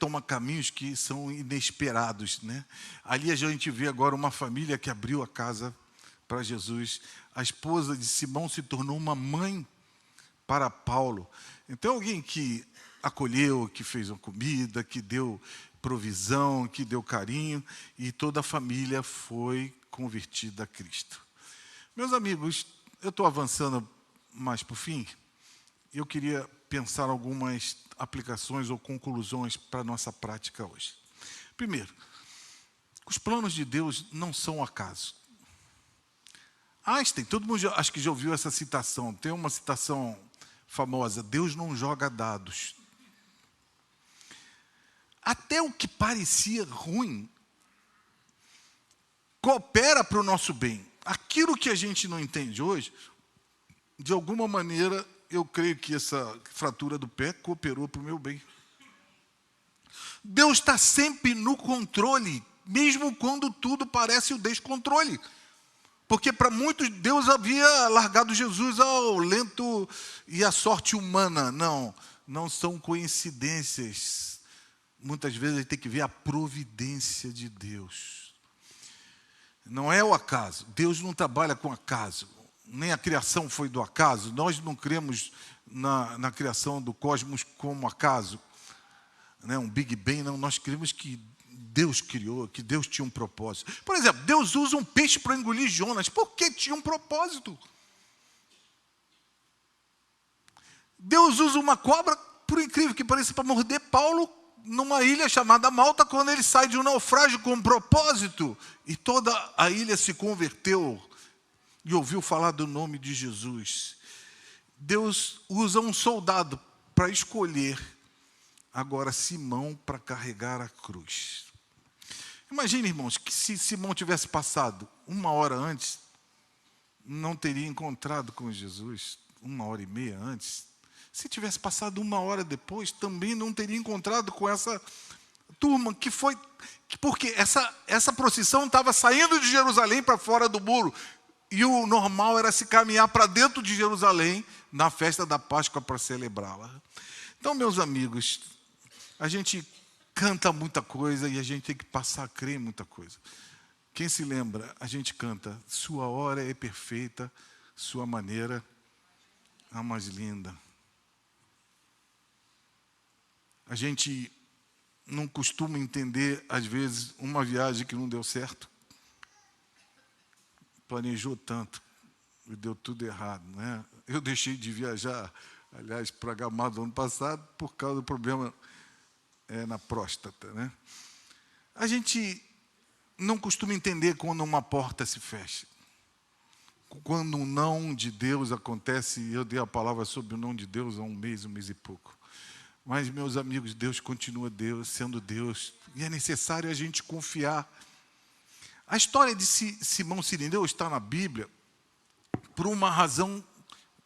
toma caminhos que são inesperados, né? Ali a gente vê agora uma família que abriu a casa para Jesus. A esposa de Simão se tornou uma mãe para Paulo. Então alguém que acolheu, que fez uma comida, que deu provisão, que deu carinho, e toda a família foi convertida a Cristo. Meus amigos, eu estou avançando mais para o fim. Eu queria pensar algumas aplicações ou conclusões para a nossa prática hoje. Primeiro, os planos de Deus não são acaso. Einstein, todo mundo acho que já ouviu essa citação. Tem uma citação famosa: Deus não joga dados. Até o que parecia ruim coopera para o nosso bem. Aquilo que a gente não entende hoje, de alguma maneira, eu creio que essa fratura do pé cooperou para o meu bem. Deus está sempre no controle, mesmo quando tudo parece o descontrole. Porque para muitos Deus havia largado Jesus ao lento e à sorte humana. Não são coincidências. Muitas vezes a gente tem que ver a providência de Deus. Não é o acaso. Deus não trabalha com acaso. Nem a criação foi do acaso. Nós não cremos na criação do cosmos como acaso, né? Um Big Bang, não. Nós cremos que Deus criou, que Deus tinha um propósito. Por exemplo, Deus usa um peixe para engolir Jonas. Por que tinha um propósito? Deus usa uma cobra, por incrível que pareça, para morder Paulo numa ilha chamada Malta, quando ele sai de um naufrágio com um propósito. E toda a ilha se converteu e ouviu falar do nome de Jesus. Deus usa um soldado para escolher agora Simão para carregar a cruz. Imagine, irmãos, que se Simão tivesse passado 1 hora antes, não teria encontrado com Jesus. 1h30 antes. Se tivesse passado 1 hora depois, também não teria encontrado com essa turma que foi... Porque essa procissão estava saindo de Jerusalém para fora do muro. E o normal era se caminhar para dentro de Jerusalém na festa da Páscoa para celebrá-la. Então, meus amigos, a gente canta muita coisa e a gente tem que passar a crer em muita coisa. Quem se lembra, a gente canta: sua hora é perfeita, sua maneira a mais linda. A gente não costuma entender, às vezes, uma viagem que não deu certo. Planejou tanto e deu tudo errado, né? Eu deixei de viajar, aliás, para Gramado ano passado, por causa do problema na próstata, né? A gente não costuma entender quando uma porta se fecha. Quando um não de Deus acontece, eu dei a palavra sobre o não de Deus há 1 mês e pouco. Mas, meus amigos, Deus continua Deus, sendo Deus, e é necessário a gente confiar. A história de Simão Cirineu está na Bíblia por uma razão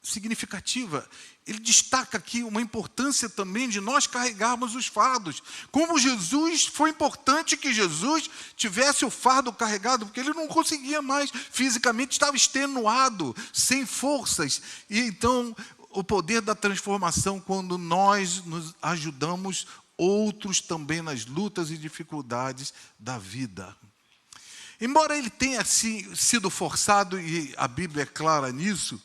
significativa. Ele destaca aqui uma importância também de nós carregarmos os fardos. Como Jesus, foi importante que Jesus tivesse o fardo carregado, porque ele não conseguia mais, fisicamente estava extenuado, sem forças. E então, o poder da transformação, quando nós nos ajudamos outros também nas lutas e dificuldades da vida. Embora ele tenha sido forçado, e a Bíblia é clara nisso,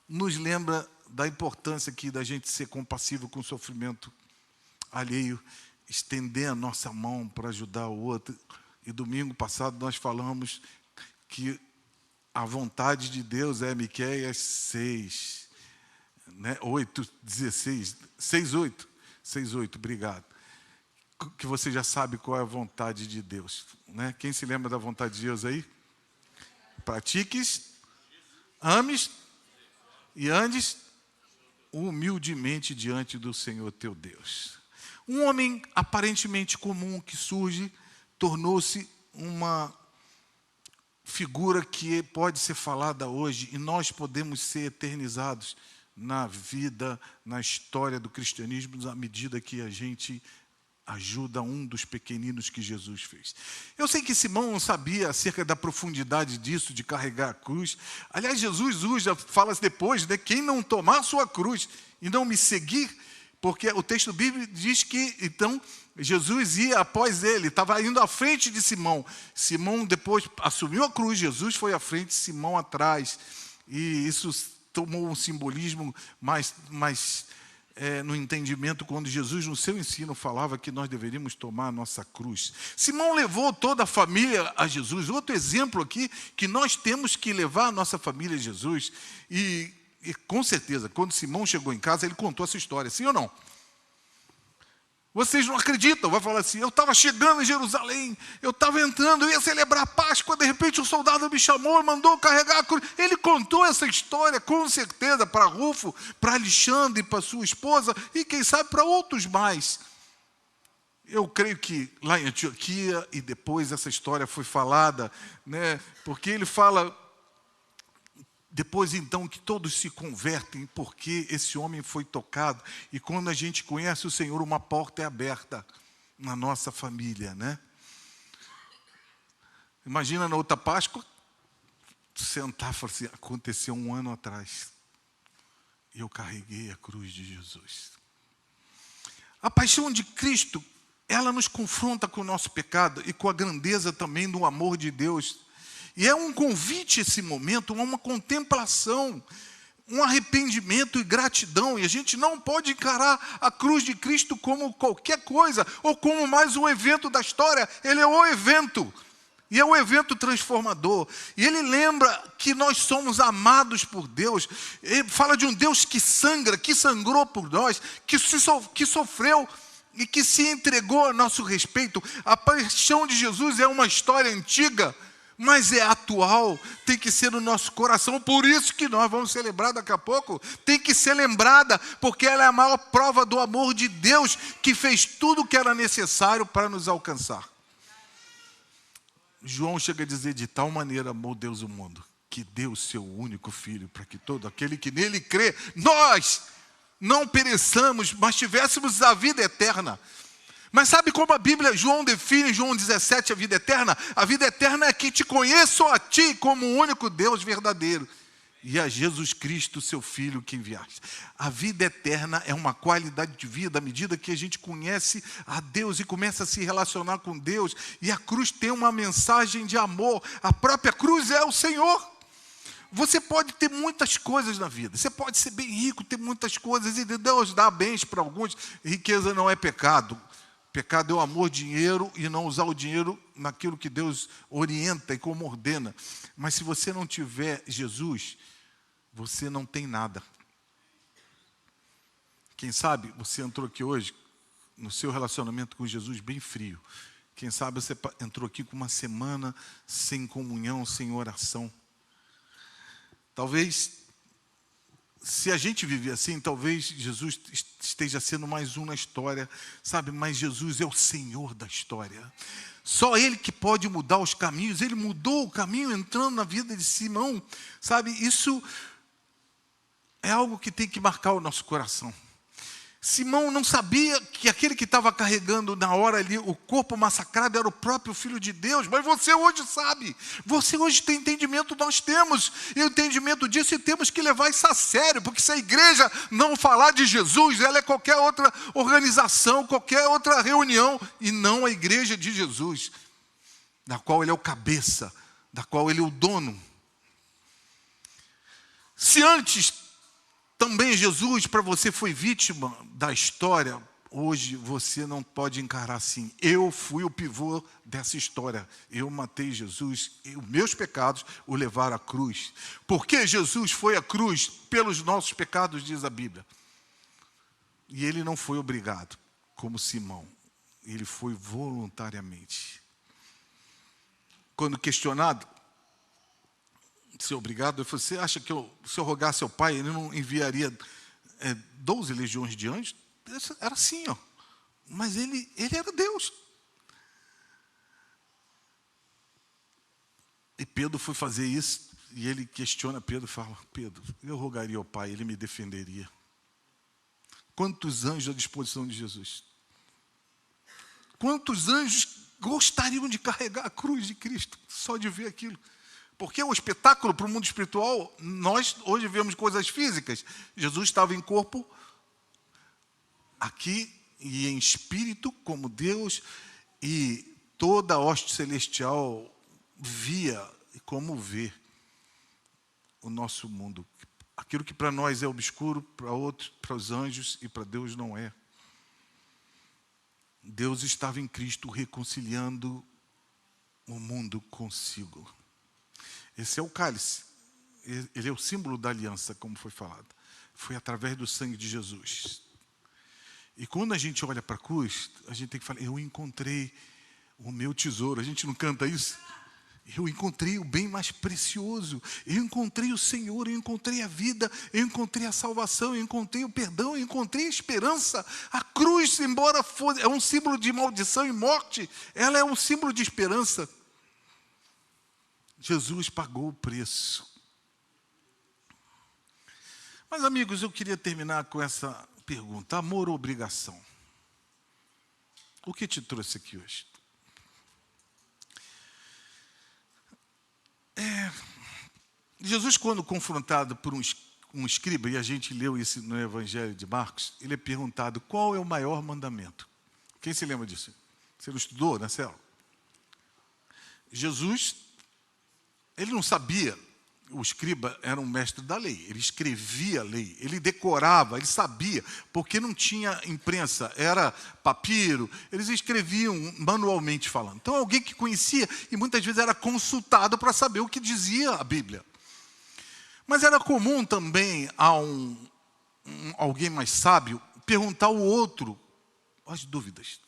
nos lembra da importância aqui da gente ser compassivo com o sofrimento alheio, estender a nossa mão para ajudar o outro. E domingo passado nós falamos que a vontade de Deus é Miqueias 6, né? 8:16, 6:8, obrigado. Que você já sabe qual é a vontade de Deus, né? Quem se lembra da vontade de Deus aí? Pratiques, ames e andes humildemente diante do Senhor teu Deus. Um homem aparentemente comum que surge, tornou-se uma figura que pode ser falada hoje, e nós podemos ser eternizados na vida, na história do cristianismo, à medida que a gente ajuda um dos pequeninos que Jesus fez. Eu sei que Simão não sabia acerca da profundidade disso, de carregar a cruz. Aliás, Jesus fala depois, né? Quem não tomar a sua cruz e não me seguir, porque o texto bíblico diz que, então, Jesus ia após ele, estava indo à frente de Simão. Simão depois assumiu a cruz, Jesus foi à frente, Simão atrás. E isso tomou um simbolismo mais no entendimento, quando Jesus, no seu ensino, falava que nós deveríamos tomar a nossa cruz. Simão levou toda a família a Jesus. Outro exemplo aqui, que nós temos que levar a nossa família a Jesus. E com certeza, quando Simão chegou em casa, ele contou essa história, sim ou não? Vocês não acreditam, vai falar assim: eu estava chegando em Jerusalém, eu estava entrando, eu ia celebrar a Páscoa, de repente um soldado me chamou e mandou carregar a cruz. Ele contou essa história, com certeza, para Rufo, para Alexandre, para sua esposa, e quem sabe para outros mais. Eu creio que lá em Antioquia, e depois essa história foi falada, né, porque ele fala... Depois, então, que todos se convertem, porque esse homem foi tocado. E quando a gente conhece o Senhor, uma porta é aberta na nossa família, né? Imagina na outra Páscoa, sentar e falar assim: aconteceu 1 ano atrás. E eu carreguei a cruz de Jesus. A paixão de Cristo, ela nos confronta com o nosso pecado e com a grandeza também do amor de Deus. E é um convite esse momento, uma contemplação, um arrependimento e gratidão. E a gente não pode encarar a cruz de Cristo como qualquer coisa, ou como mais um evento da história. Ele é o evento. E é um evento transformador. E ele lembra que nós somos amados por Deus. Ele fala de um Deus que sangra, que sangrou por nós, que sofreu e que se entregou a nosso respeito. A paixão de Jesus é uma história antiga, mas é atual, tem que ser no nosso coração. Por isso que nós vamos celebrar daqui a pouco. Tem que ser lembrada, porque ela é a maior prova do amor de Deus, que fez tudo o que era necessário para nos alcançar. João chega a dizer: de tal maneira amou Deus o mundo, que deu o seu único Filho, para que todo aquele que nele crê, nós não pereçamos, mas tivéssemos a vida eterna. Mas sabe como a Bíblia, João define, João 17, a vida eterna? A vida eterna é que te conheço a ti como o único Deus verdadeiro, e a Jesus Cristo, seu Filho, que enviaste. A vida eterna é uma qualidade de vida à medida que a gente conhece a Deus e começa a se relacionar com Deus. E a cruz tem uma mensagem de amor. A própria cruz é o Senhor. Você pode ter muitas coisas na vida. Você pode ser bem rico, ter muitas coisas, e Deus dá bens para alguns. Riqueza não é pecado. Pecado é o amor, dinheiro, e não usar o dinheiro naquilo que Deus orienta e como ordena. Mas se você não tiver Jesus, você não tem nada. Quem sabe você entrou aqui hoje no seu relacionamento com Jesus bem frio. Quem sabe você entrou aqui com uma semana sem comunhão, sem oração. Talvez, se a gente viver assim, talvez Jesus esteja sendo mais um na história, sabe? Mas Jesus é o Senhor da história. Só Ele que pode mudar os caminhos. Ele mudou o caminho entrando na vida de Simão, sabe? Isso é algo que tem que marcar o nosso coração. Simão não sabia que aquele que estava carregando na hora ali o corpo massacrado era o próprio Filho de Deus, mas você hoje sabe, você hoje tem entendimento, nós temos entendimento disso e temos que levar isso a sério, porque se a igreja não falar de Jesus, ela é qualquer outra organização, qualquer outra reunião, e não a igreja de Jesus, da qual Ele é o cabeça, da qual Ele é o dono. Se antes também Jesus para você foi vítima da história, hoje você não pode encarar assim: eu fui o pivô dessa história, eu matei Jesus, e os meus pecados o levaram à cruz. Porque Jesus foi à cruz pelos nossos pecados, diz a Bíblia. E Ele não foi obrigado, como Simão, Ele foi voluntariamente. Quando questionado, ser obrigado, você acha que se eu rogasse ao Pai, Ele não enviaria 12 legiões de anjos? Era assim, ó. Mas ele era Deus. E Pedro foi fazer isso, e ele questiona Pedro e fala: Pedro, eu rogaria ao Pai, Ele me defenderia. Quantos anjos à disposição de Jesus? Quantos anjos gostariam de carregar a cruz de Cristo, só de ver aquilo? Porque o espetáculo para o mundo espiritual, nós hoje vemos coisas físicas. Jesus estava em corpo, aqui, e em espírito, como Deus, e toda a hoste celestial via como vê o nosso mundo. Aquilo que para nós é obscuro, para outros, para os anjos e para Deus não é. Deus estava em Cristo reconciliando o mundo consigo. Esse é o cálice, ele é o símbolo da aliança, como foi falado. Foi através do sangue de Jesus. E quando a gente olha para a cruz, a gente tem que falar: eu encontrei o meu tesouro. A gente não canta isso? Eu encontrei o bem mais precioso. Eu encontrei o Senhor, eu encontrei a vida, eu encontrei a salvação, eu encontrei o perdão, eu encontrei a esperança. A cruz, embora é um símbolo de maldição e morte, ela é um símbolo de esperança. Jesus pagou o preço. Mas, amigos, eu queria terminar com essa pergunta: amor ou obrigação? O que te trouxe aqui hoje? Jesus, quando confrontado por um escriba, e a gente leu isso no Evangelho de Marcos, ele é perguntado: qual é o maior mandamento? Quem se lembra disso? Você não estudou na célula? Jesus Ele não sabia, o escriba era um mestre da lei, ele escrevia a lei, ele decorava, ele sabia, porque não tinha imprensa, era papiro, eles escreviam manualmente falando. Então, alguém que conhecia e muitas vezes era consultado para saber o que dizia a Bíblia. Mas era comum também a alguém mais sábio perguntar ao outro as dúvidas.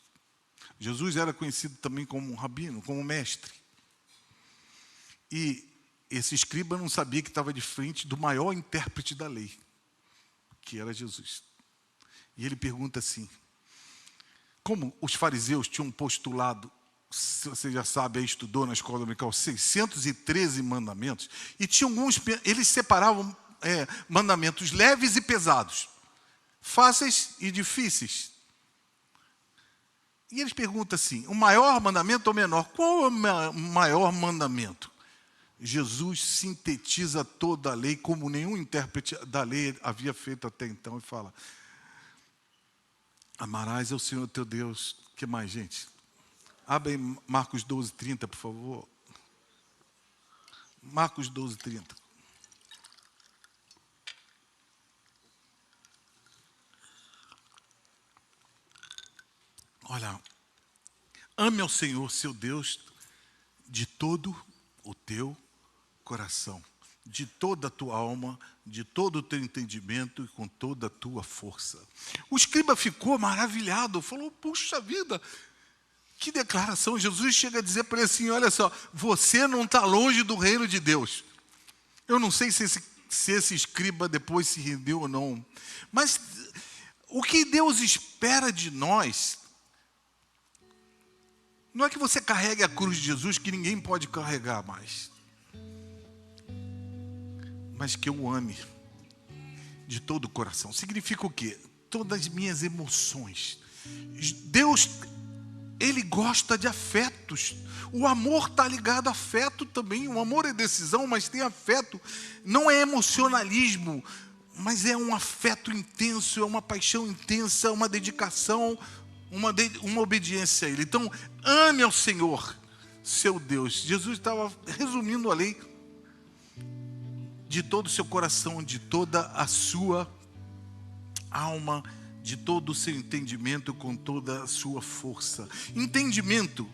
Jesus era conhecido também como um rabino, como um mestre. E esse escriba não sabia que estava de frente do maior intérprete da lei, que era Jesus. E ele pergunta assim, como os fariseus tinham postulado, você já sabe, aí estudou na escola dominical, 613 mandamentos, e tinham alguns, eles separavam mandamentos leves e pesados, fáceis e difíceis. E eles perguntam assim, o maior mandamento ou o menor? Qual é o maior mandamento? Jesus sintetiza toda a lei, como nenhum intérprete da lei havia feito até então, e fala, amarás ao Senhor teu Deus. O que mais, gente? Abre aí Marcos 12, 30, por favor. Marcos 12, 30. Olha, ame ao Senhor, seu Deus, de todo o teu coração, de toda a tua alma, de todo o teu entendimento e com toda a tua força. O escriba ficou maravilhado, falou, puxa vida, que declaração. Jesus chega a dizer para ele assim, olha só, você não está longe do reino de Deus. Eu não sei se esse escriba depois se rendeu ou não, mas o que Deus espera de nós não é que você carregue a cruz de Jesus, que ninguém pode carregar mais, mas que eu ame de todo o coração. Significa o quê? Todas as minhas emoções. Deus, Ele gosta de afetos. O amor está ligado a afeto também. O amor é decisão, mas tem afeto. Não é emocionalismo, mas é um afeto intenso, é uma paixão intensa, uma dedicação, uma obediência a Ele. Então, ame ao Senhor, seu Deus. Jesus estava resumindo a lei, de todo o seu coração, de toda a sua alma, de todo o seu entendimento, com toda a sua força. Entendimento,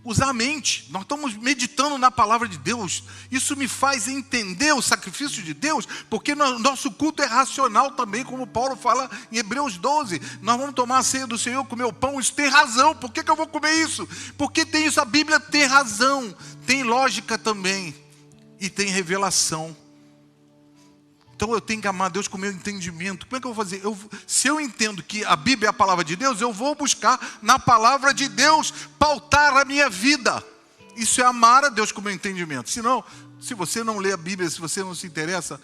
usar a mente. Nós estamos meditando na palavra de Deus. Isso me faz entender o sacrifício de Deus, porque nosso culto é racional também, como Paulo fala em Hebreus 12. Nós vamos tomar a ceia do Senhor, comer o pão, isso tem razão. Por que eu vou comer isso? Porque tem isso, a Bíblia tem razão, tem lógica também, e tem revelação. Então eu tenho que amar Deus com o meu entendimento. Como é que eu vou fazer? Se eu entendo que a Bíblia é a palavra de Deus, eu vou buscar na palavra de Deus pautar a minha vida. Isso é amar a Deus com o meu entendimento. Senão, se você não lê a Bíblia, se você não se interessa,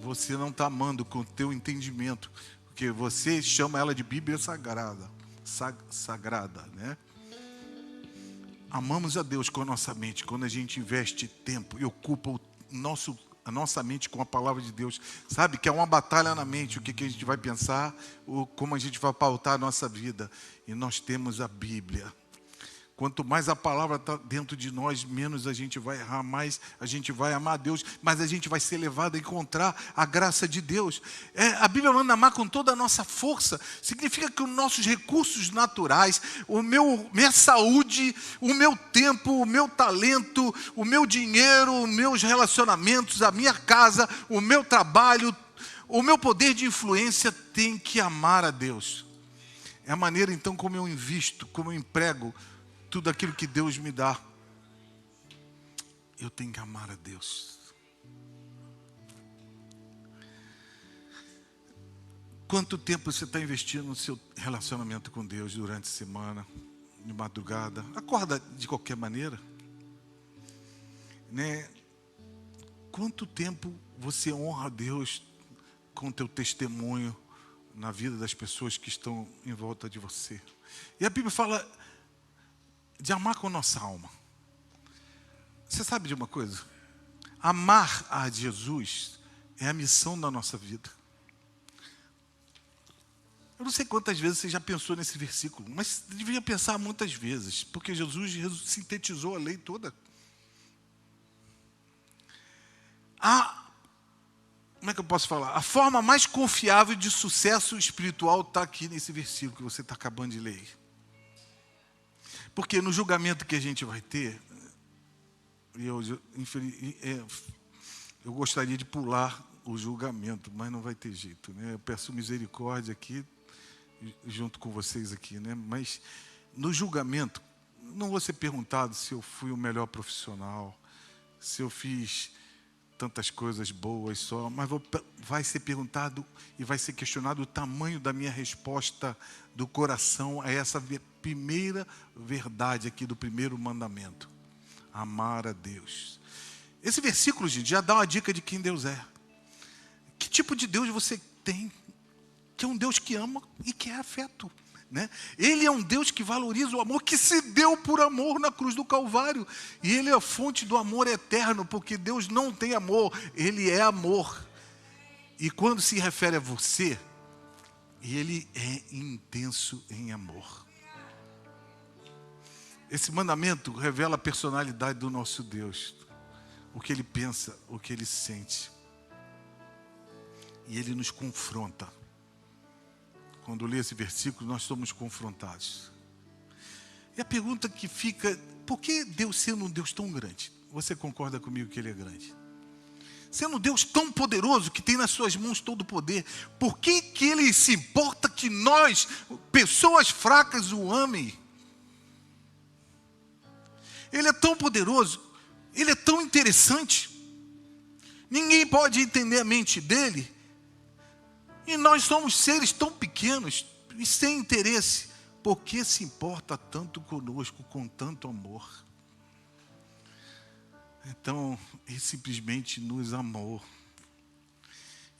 você não está amando com o teu entendimento. Porque você chama ela de Bíblia sagrada. Sagrada, né? Amamos a Deus com a nossa mente. Quando a gente investe tempo e ocupa a nossa mente com a palavra de Deus, sabe que é uma batalha na mente, o que a gente vai pensar, como a gente vai pautar a nossa vida, e nós temos a Bíblia. Quanto mais a palavra está dentro de nós, menos a gente vai errar, mais a gente vai amar a Deus, mas a gente vai ser levado a encontrar a graça de Deus. A Bíblia manda amar com toda a nossa força. Significa que os nossos recursos naturais, minha saúde, o meu tempo, o meu talento, o meu dinheiro, os meus relacionamentos, a minha casa, o meu trabalho, o meu poder de influência tem que amar a Deus. É a maneira então como eu invisto, como eu emprego tudo aquilo que Deus me dá. Eu tenho que amar a Deus. Quanto tempo você está investindo no seu relacionamento com Deus durante a semana, de madrugada? Acorda de qualquer maneira, né? Quanto tempo você honra a Deus com o teu testemunho na vida das pessoas que estão em volta de você? E a Bíblia fala de amar com a nossa alma. Você sabe de uma coisa? Amar a Jesus é a missão da nossa vida. Eu não sei quantas vezes você já pensou nesse versículo, mas deveria pensar muitas vezes, porque Jesus sintetizou a lei toda. Como é que eu posso falar? A forma mais confiável de sucesso espiritual está aqui nesse versículo que você está acabando de ler. Porque no julgamento que a gente vai ter, eu gostaria de pular o julgamento, mas não vai ter jeito, né? Eu peço misericórdia aqui, junto com vocês aqui, né? Mas no julgamento, não vou ser perguntado se eu fui o melhor profissional, se eu fiz tantas coisas boas só, mas vai ser perguntado e vai ser questionado o tamanho da minha resposta do coração a essa primeira verdade aqui do primeiro mandamento: amar a Deus. Esse versículo, gente, já dá uma dica de quem Deus é. Que tipo de Deus você tem? Que é um Deus que ama e que é afeto, né? Ele é um Deus que valoriza o amor, que se deu por amor na cruz do Calvário. E Ele é a fonte do amor eterno, porque Deus não tem amor, Ele é amor. E quando se refere a você, Ele é intenso em amor. Esse mandamento revela a personalidade do nosso Deus, o que Ele pensa, o que Ele sente. E Ele nos confronta. Quando lê esse versículo, nós somos confrontados. E a pergunta que fica: por que Deus, sendo um Deus tão grande, você concorda comigo que Ele é grande? Sendo um Deus tão poderoso, que tem nas suas mãos todo o poder, por que Ele se importa que nós, pessoas fracas, o amem? Ele é tão poderoso, Ele é tão interessante, ninguém pode entender a mente dEle. E nós somos seres tão pequenos e sem interesse. Por que se importa tanto conosco, com tanto amor? Então, Ele simplesmente nos amou.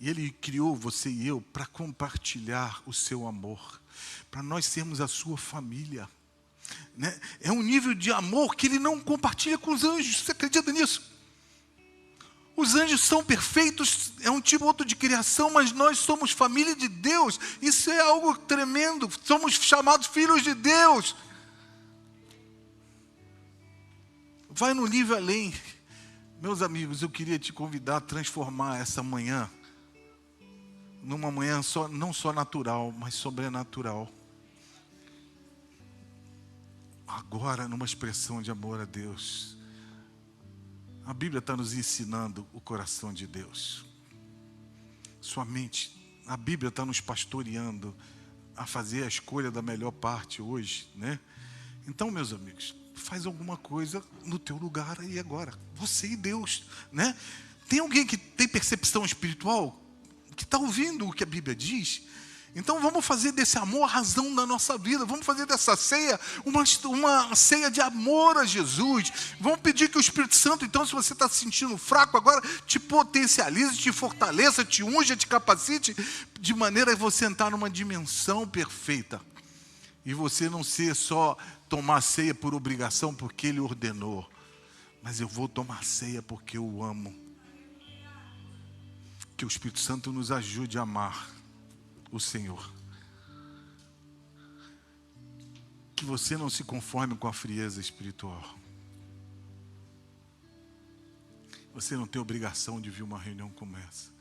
E Ele criou você e eu para compartilhar o seu amor, para nós sermos a sua família, né? É um nível de amor que Ele não compartilha com os anjos. Você acredita nisso? Os anjos são perfeitos, é um tipo outro de criação, mas nós somos família de Deus. Isso é algo tremendo. Somos chamados filhos de Deus. Vai no nível além. Meus amigos, eu queria te convidar a transformar essa manhã numa manhã não só natural, mas sobrenatural. Agora, numa expressão de amor a Deus. A Bíblia está nos ensinando o coração de Deus. Sua mente, a Bíblia está nos pastoreando a fazer a escolha da melhor parte hoje, né? Então, meus amigos, faz alguma coisa no teu lugar aí agora. Você e Deus, né? Tem alguém que tem percepção espiritual, que está ouvindo o que a Bíblia diz? Então vamos fazer desse amor a razão da nossa vida. Vamos fazer dessa ceia uma ceia de amor a Jesus. Vamos pedir que o Espírito Santo, então, se você está se sentindo fraco agora, te potencialize, te fortaleça, te unja, te capacite, de maneira a você entrar numa dimensão perfeita. E você não ser só tomar ceia por obrigação, porque Ele ordenou. Mas eu vou tomar ceia porque eu o amo. Que o Espírito Santo nos ajude a amar o Senhor. Que você não se conforme com a frieza espiritual. Você não tem obrigação de vir uma reunião como essa.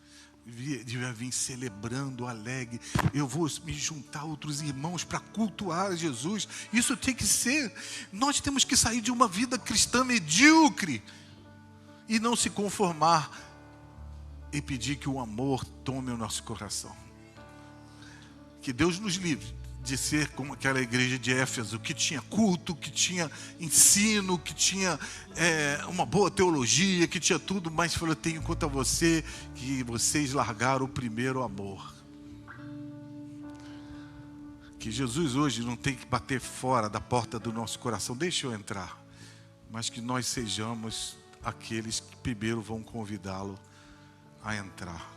Devia vir celebrando, alegre. Eu vou me juntar a outros irmãos para cultuar Jesus. Isso tem que ser. Nós temos que sair de uma vida cristã medíocre e não se conformar e pedir que o amor tome o nosso coração. Que Deus nos livre de ser como aquela igreja de Éfeso, que tinha culto, que tinha ensino, que tinha uma boa teologia, que tinha tudo, mas falou: tenho contra você que vocês largaram o primeiro amor. Que Jesus hoje não tem que bater fora da porta do nosso coração, deixa eu entrar, mas que nós sejamos aqueles que primeiro vão convidá-lo a entrar.